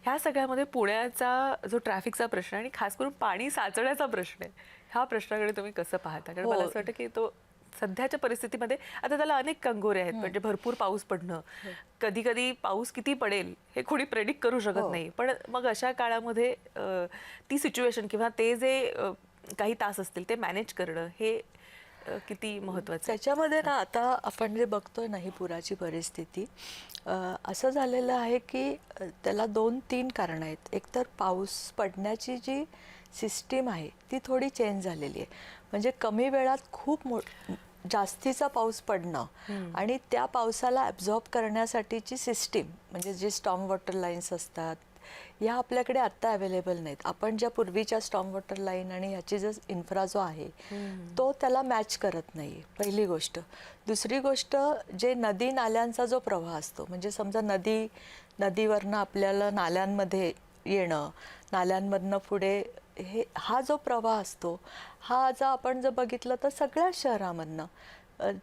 ह्या सगळ्यामध्ये पुण्याचा जो ट्रॅफिकचा प्रश्न आणि खास करून पाणी साचण्याचा प्रश्न आहे, ह्या प्रश्नाकडे तुम्ही कसं पाहता? कारण मला असं वाटतं की तो सध्याच्या परिस्थितीमध्ये आता त्याला अनेक कंगोरे आहेत. म्हणजे भरपूर पाऊस पडणं, कधी कधी पाऊस किती पडेल हे कोणी प्रेडिक्ट करू शकत नाही. पण मग अशा काळामध्ये ती सिच्युएशन किंवा ते जे काही तास असतील ते मॅनेज करणं हे किती महत्त्वाचं आहे? त्याच्यामध्ये ना आता आपण जे बघतोय ना ही पुराची परिस्थिती, असं झालेलं आहे की त्याला 2-3 कारणं आहेत. एकतर पाऊस पडण्याची जी सिस्टीम आहे ती थोडी चेंज झालेली आहे. म्हणजे कमी वेळात खूप जास्तीचा पाऊस पडणं आणि त्या पावसाला ॲब्झॉर्ब करण्यासाठीची सिस्टीम, म्हणजे जे स्टॉर्म वॉटर लाईन्स असतात, या आपल्याकडे आत्ता अवेलेबल नाहीत. आपण ज्या पूर्वीच्या स्टॉर्म वॉटर लाईन आणि ह्याची जो इन्फ्रा जो आहे तो त्याला मॅच करत नाही, पहिली गोष्ट. दुसरी गोष्ट, जे नदी नाल्यांचा जो प्रवाह असतो, म्हणजे समजा नदीवरनं आपल्याला नाल्यांमध्ये येणं, नाल्यांमधनं पुढे हा जो प्रवाह असतो, हा आपण जर बघितलं तर सगळ्या शहरामधनं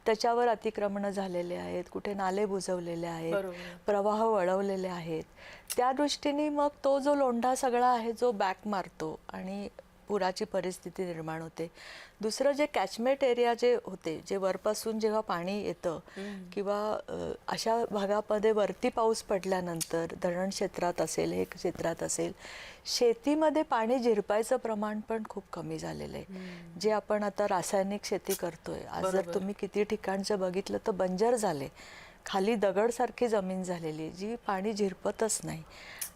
त्याच्यावर अतिक्रमणं झालेले आहेत, कुठे नाले बुजवलेले आहेत, प्रवाह वळवलेले आहेत. त्या दृष्टीने मग तो जो लोंढा सगळा आहे जो बॅक मारतो आणि पुराची परिस्थिती निर्माण होते. दुसरं, जे कॅचमेंट एरिया जे होते, जे वरपासून जेव्हा पाणी येतं किंवा अशा भागामध्ये वरती पाऊस पडल्यानंतर धरण क्षेत्रात असेल, हे क्षेत्रात असेल, शेतीमध्ये पाणी झिरपायचं प्रमाण पण खूप कमी झालेलं आहे. जे आपण आता रासायनिक शेती करतोय, आज जर तुम्ही किती ठिकाणचं बघितलं तर बंजर झाले, खाली दगडसारखी जमीन झालेली जी पाणी झिरपतच नाही.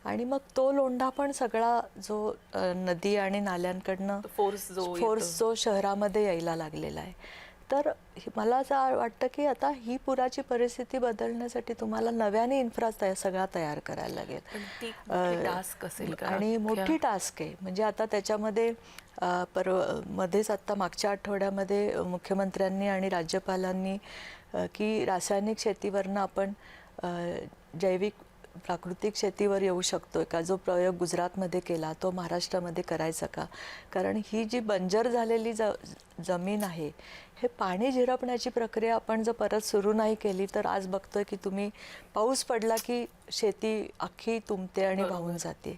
आणि मग तो लोंढा पण सगळा जो नदी आणि नाल्यांकडनं फोर्स जो शहरामध्ये यायला लागलेला आहे. तर मला असं वाटतं की आता ही पुराची परिस्थिती बदलण्यासाठी तुम्हाला नव्याने इन्फ्रा सगळा तयार करायला लागेल. टास्क असेल आणि मोठी टास्क आहे. म्हणजे आता त्याच्यामध्ये मध्येच आता मागच्या आठवड्यामध्ये मुख्यमंत्र्यांनी आणि राज्यपालांनी की रासायनिक शेतीवरनं आपण जैविक प्राकृतिक शेतीवर येऊ शकतो का, जो प्रयोग गुजरातमध्ये केला तो महाराष्ट्रामध्ये करायचा का. कारण ही जी बंजर झालेली जमीन आहे, हे पाणी झिरपण्याची प्रक्रिया आपण जर परत सुरू नाही केली तर आज बघतोय की तुम्ही पाऊस पडला की शेती अख्खी तुंबते आणि वाहून जाते.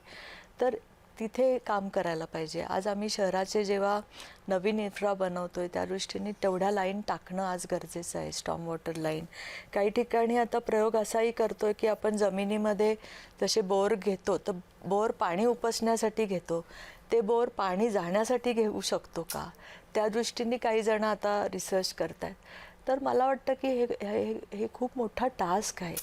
तर तिथे काम करायला पाहिजे. आज आम्ही शहराचे जेव्हा नवीन इन्फ्रा बनवतोय त्या दृष्टीने तेवढ्या लाईन टाकणं आज गरजेचं आहे, स्टॉर्म वॉटर लाईन. काही ठिकाणी आता प्रयोग असाही करतोय की आपण जमिनीमध्ये जसे बोर घेतो तर बोर पाणी उपसण्यासाठी घेतो, ते बोर पाणी जाण्यासाठी घेऊ शकतो का, त्या दृष्टीने काही जण आता रिसर्च करतायत. तर मला वाटतं की हे खूप मोठा टास्क आहे.